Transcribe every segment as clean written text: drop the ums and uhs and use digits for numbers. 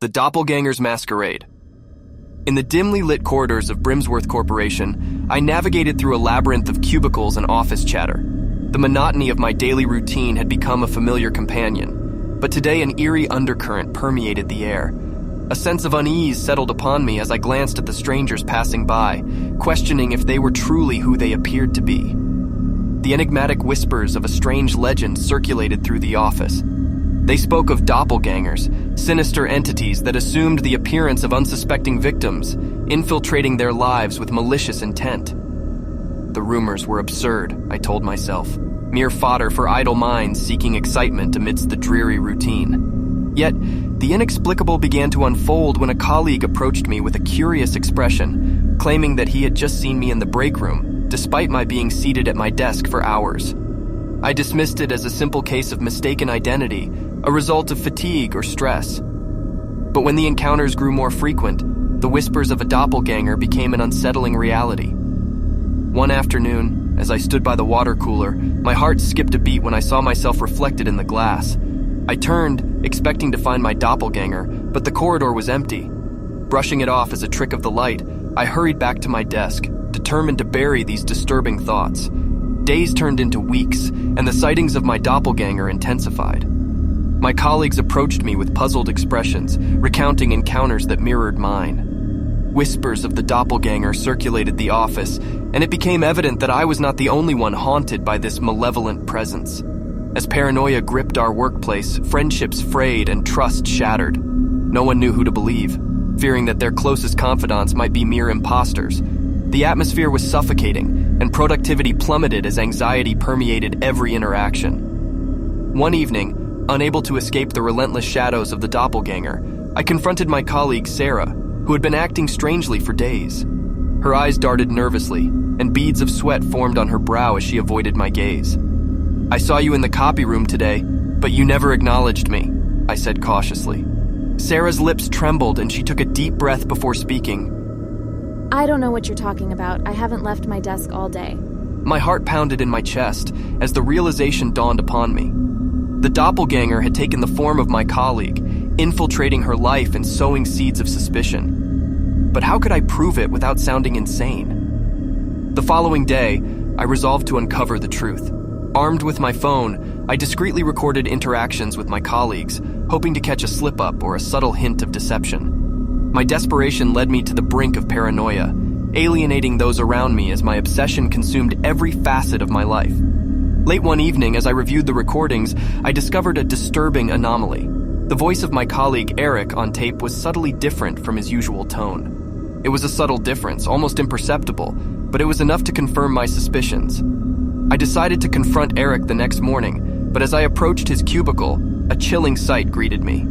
The Doppelganger's Masquerade. In the dimly lit corridors of Brimsworth Corporation, I navigated through a labyrinth of cubicles and office chatter. The monotony of my daily routine had become a familiar companion, but today an eerie undercurrent permeated the air. A sense of unease settled upon me as I glanced at the strangers passing by, questioning if they were truly who they appeared to be. The enigmatic whispers of a strange legend circulated through the office. They spoke of doppelgangers, sinister entities that assumed the appearance of unsuspecting victims, infiltrating their lives with malicious intent. The rumors were absurd, I told myself, mere fodder for idle minds seeking excitement amidst the dreary routine. Yet, the inexplicable began to unfold when a colleague approached me with a curious expression, claiming that he had just seen me in the break room, despite my being seated at my desk for hours. I dismissed it as a simple case of mistaken identity, a result of fatigue or stress. But when the encounters grew more frequent, the whispers of a doppelganger became an unsettling reality. One afternoon, as I stood by the water cooler, my heart skipped a beat when I saw myself reflected in the glass. I turned, expecting to find my doppelganger, but the corridor was empty. Brushing it off as a trick of the light, I hurried back to my desk, determined to bury these disturbing thoughts. Days turned into weeks, and the sightings of my doppelganger intensified. My colleagues approached me with puzzled expressions, recounting encounters that mirrored mine. Whispers of the doppelganger circulated the office, and it became evident that I was not the only one haunted by this malevolent presence. As paranoia gripped our workplace, friendships frayed and trust shattered. No one knew who to believe, fearing that their closest confidants might be mere imposters. The atmosphere was suffocating, and productivity plummeted as anxiety permeated every interaction. One evening, unable to escape the relentless shadows of the doppelganger, I confronted my colleague Sarah, who had been acting strangely for days. Her eyes darted nervously, and beads of sweat formed on her brow as she avoided my gaze. "I saw you in the copy room today, but you never acknowledged me," I said cautiously. Sarah's lips trembled and she took a deep breath before speaking. "I don't know what you're talking about. I haven't left my desk all day." My heart pounded in my chest as the realization dawned upon me. The doppelganger had taken the form of my colleague, infiltrating her life and sowing seeds of suspicion. But how could I prove it without sounding insane? The following day, I resolved to uncover the truth. Armed with my phone, I discreetly recorded interactions with my colleagues, hoping to catch a slip-up or a subtle hint of deception. My desperation led me to the brink of paranoia, alienating those around me as my obsession consumed every facet of my life. Late one evening, as I reviewed the recordings, I discovered a disturbing anomaly. The voice of my colleague Eric on tape was subtly different from his usual tone. It was a subtle difference, almost imperceptible, but it was enough to confirm my suspicions. I decided to confront Eric the next morning, but as I approached his cubicle, a chilling sight greeted me.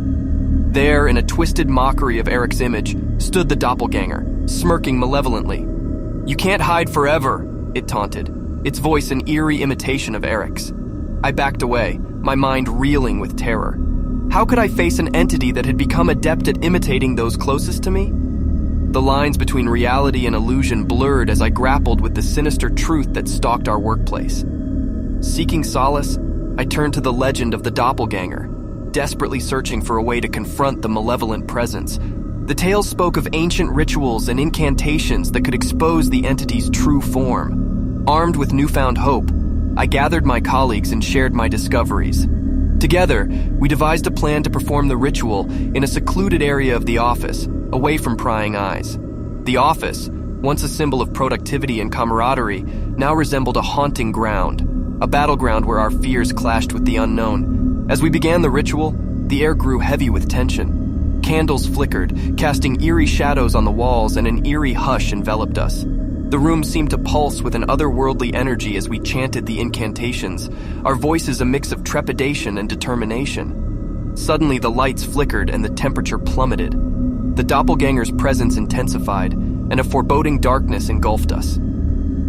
There, in a twisted mockery of Eric's image, stood the doppelganger, smirking malevolently. "You can't hide forever," it taunted, its voice an eerie imitation of Eric's. I backed away, my mind reeling with terror. How could I face an entity that had become adept at imitating those closest to me? The lines between reality and illusion blurred as I grappled with the sinister truth that stalked our workplace. Seeking solace, I turned to the legend of the doppelganger, desperately searching for a way to confront the malevolent presence. The tales spoke of ancient rituals and incantations that could expose the entity's true form. Armed with newfound hope, I gathered my colleagues and shared my discoveries. Together, we devised a plan to perform the ritual in a secluded area of the office, away from prying eyes. The office, once a symbol of productivity and camaraderie, now resembled a haunting ground, a battleground where our fears clashed with the unknown. As we began the ritual, the air grew heavy with tension. Candles flickered, casting eerie shadows on the walls, and an eerie hush enveloped us. The room seemed to pulse with an otherworldly energy as we chanted the incantations, our voices a mix of trepidation and determination. Suddenly, the lights flickered and the temperature plummeted. The doppelganger's presence intensified, and a foreboding darkness engulfed us.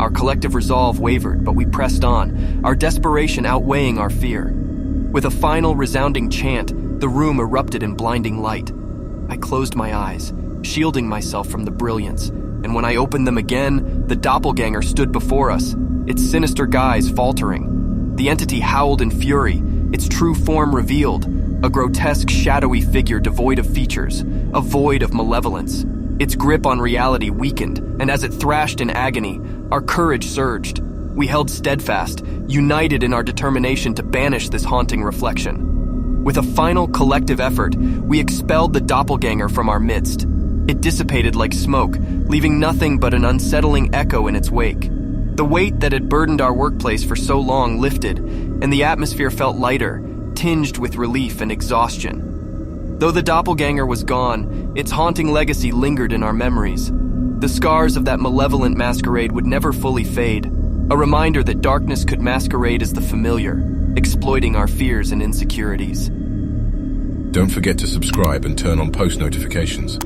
Our collective resolve wavered, but we pressed on, our desperation outweighing our fear. With a final resounding chant, the room erupted in blinding light. I closed my eyes, shielding myself from the brilliance, and when I opened them again, the doppelganger stood before us, its sinister guise faltering. The entity howled in fury, its true form revealed, a grotesque, shadowy figure devoid of features, a void of malevolence. Its grip on reality weakened, and as it thrashed in agony, our courage surged. We held steadfast, united in our determination to banish this haunting reflection. With a final collective effort, we expelled the doppelganger from our midst. It dissipated like smoke, leaving nothing but an unsettling echo in its wake. The weight that had burdened our workplace for so long lifted, and the atmosphere felt lighter, tinged with relief and exhaustion. Though the doppelganger was gone, its haunting legacy lingered in our memories. The scars of that malevolent masquerade would never fully fade, a reminder that darkness could masquerade as the familiar, exploiting our fears and insecurities. Don't forget to subscribe and turn on post notifications.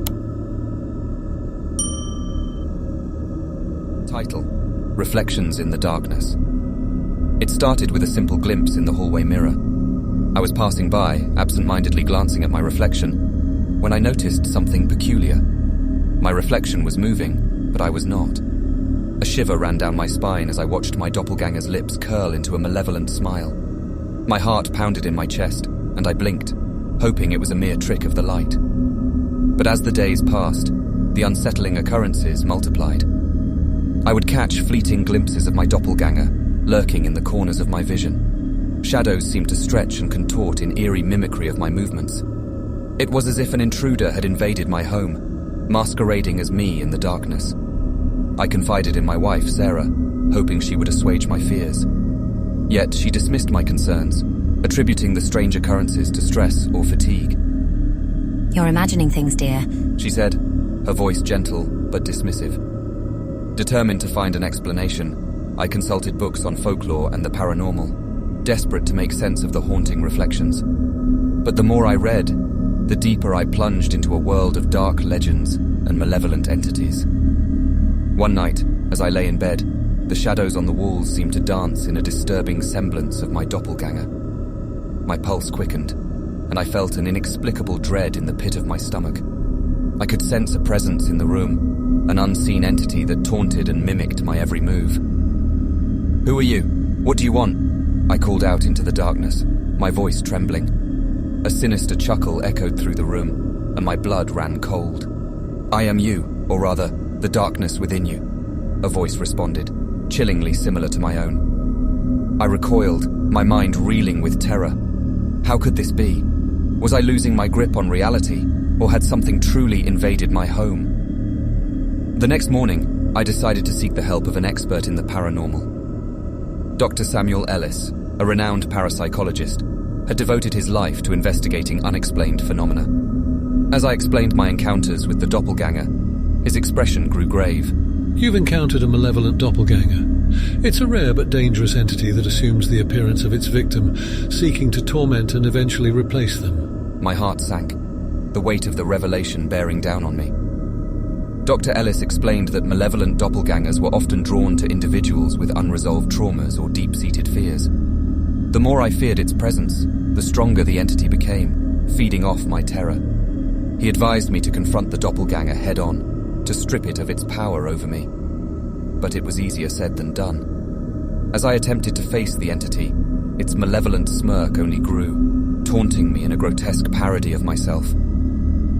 Title: Reflections in the Darkness. It started with a simple glimpse in the hallway mirror. I was passing by, absent-mindedly glancing at my reflection, when I noticed something peculiar. My reflection was moving, but I was not. A shiver ran down my spine as I watched my doppelganger's lips curl into a malevolent smile. My heart pounded in my chest, and I blinked, hoping it was a mere trick of the light. But as the days passed, the unsettling occurrences multiplied. I would catch fleeting glimpses of my doppelganger, lurking in the corners of my vision. Shadows seemed to stretch and contort in eerie mimicry of my movements. It was as if an intruder had invaded my home, masquerading as me in the darkness. I confided in my wife, Sarah, hoping she would assuage my fears. Yet she dismissed my concerns, attributing the strange occurrences to stress or fatigue. "You're imagining things, dear," she said, her voice gentle but dismissive. Determined to find an explanation, I consulted books on folklore and the paranormal, desperate to make sense of the haunting reflections. But the more I read, the deeper I plunged into a world of dark legends and malevolent entities. One night, as I lay in bed, the shadows on the walls seemed to dance in a disturbing semblance of my doppelganger. My pulse quickened, and I felt an inexplicable dread in the pit of my stomach. I could sense a presence in the room, an unseen entity that taunted and mimicked my every move. "Who are you? What do you want?" I called out into the darkness, my voice trembling. A sinister chuckle echoed through the room, and my blood ran cold. "I am you, or rather, the darkness within you," a voice responded, chillingly similar to my own. I recoiled, my mind reeling with terror. How could this be? Was I losing my grip on reality, or had something truly invaded my home? The next morning, I decided to seek the help of an expert in the paranormal. Dr. Samuel Ellis, a renowned parapsychologist, had devoted his life to investigating unexplained phenomena. As I explained my encounters with the doppelganger, his expression grew grave. "You've encountered a malevolent doppelganger. It's a rare but dangerous entity that assumes the appearance of its victim, seeking to torment and eventually replace them." My heart sank, the weight of the revelation bearing down on me. Dr. Ellis explained that malevolent doppelgangers were often drawn to individuals with unresolved traumas or deep-seated fears. The more I feared its presence, the stronger the entity became, feeding off my terror. He advised me to confront the doppelganger head-on, to strip it of its power over me. But it was easier said than done. As I attempted to face the entity, its malevolent smirk only grew, taunting me in a grotesque parody of myself.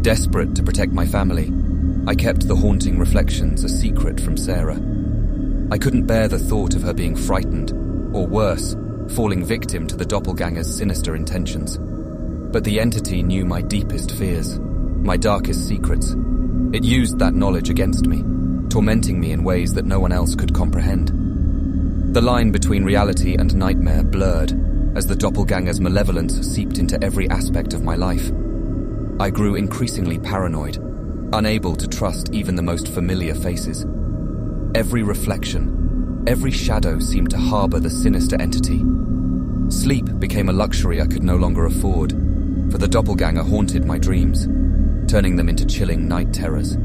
Desperate to protect my family, I kept the haunting reflections a secret from Sarah. I couldn't bear the thought of her being frightened, or worse, falling victim to the doppelganger's sinister intentions. But the entity knew my deepest fears, my darkest secrets. It used that knowledge against me, tormenting me in ways that no one else could comprehend. The line between reality and nightmare blurred as the doppelganger's malevolence seeped into every aspect of my life. I grew increasingly paranoid, unable to trust even the most familiar faces. Every reflection, every shadow seemed to harbor the sinister entity. Sleep became a luxury I could no longer afford, for the doppelganger haunted my dreams, turning them into chilling night terrors.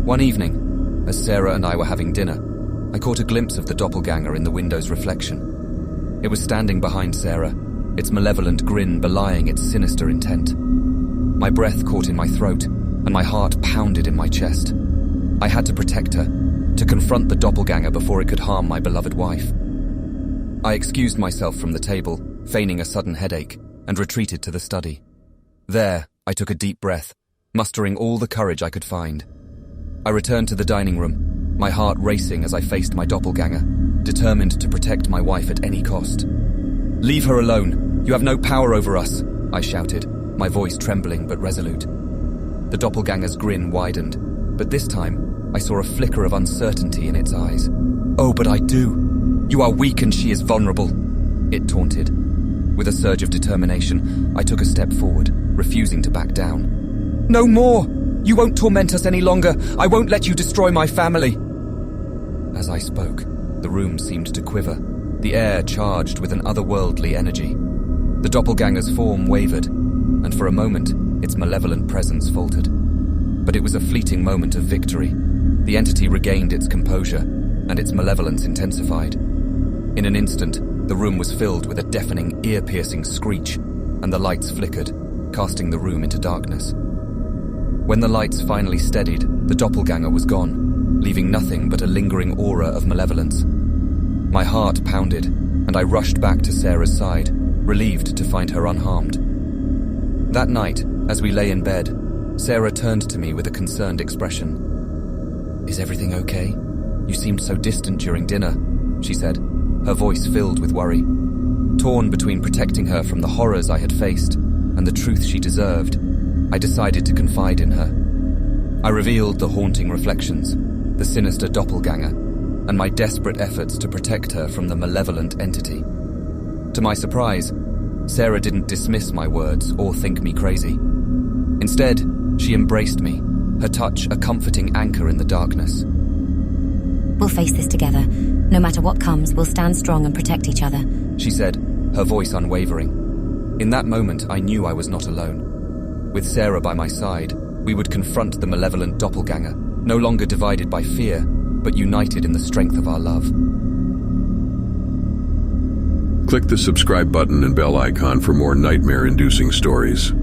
One evening, as Sarah and I were having dinner, I caught a glimpse of the doppelganger in the window's reflection. It was standing behind Sarah, its malevolent grin belying its sinister intent. My breath caught in my throat, and my heart pounded in my chest. I had to protect her, to confront the doppelganger before it could harm my beloved wife. I excused myself from the table, feigning a sudden headache, and retreated to the study. There, I took a deep breath, mustering all the courage I could find. I returned to the dining room, my heart racing as I faced my doppelganger, determined to protect my wife at any cost. "Leave her alone. You have no power over us," I shouted, my voice trembling but resolute. The doppelganger's grin widened, but this time I saw a flicker of uncertainty in its eyes. "Oh, but I do. You are weak and she is vulnerable," it taunted. With a surge of determination, I took a step forward, refusing to back down. "No more! You won't torment us any longer! I won't let you destroy my family!" As I spoke, the room seemed to quiver, the air charged with an otherworldly energy. The doppelganger's form wavered, and for a moment, its malevolent presence faltered. But it was a fleeting moment of victory. The entity regained its composure, and its malevolence intensified. In an instant, the room was filled with a deafening, ear-piercing screech, and the lights flickered, casting the room into darkness. When the lights finally steadied, the doppelganger was gone, leaving nothing but a lingering aura of malevolence. My heart pounded, and I rushed back to Sarah's side, relieved to find her unharmed. That night, as we lay in bed, Sarah turned to me with a concerned expression. "Is everything okay? You seemed so distant during dinner," she said, her voice filled with worry. Torn between protecting her from the horrors I had faced and the truth she deserved, I decided to confide in her. I revealed the haunting reflections, the sinister doppelganger, and my desperate efforts to protect her from the malevolent entity. To my surprise, Sarah didn't dismiss my words or think me crazy. Instead, she embraced me, her touch a comforting anchor in the darkness. We'll face this together. No matter what comes, we'll stand strong and protect each other, she said, her voice unwavering. In that moment, I knew I was not alone. With Sarah by my side, we would confront the malevolent doppelganger, no longer divided by fear, but united in the strength of our love. Click the subscribe button and bell icon for more nightmare-inducing stories.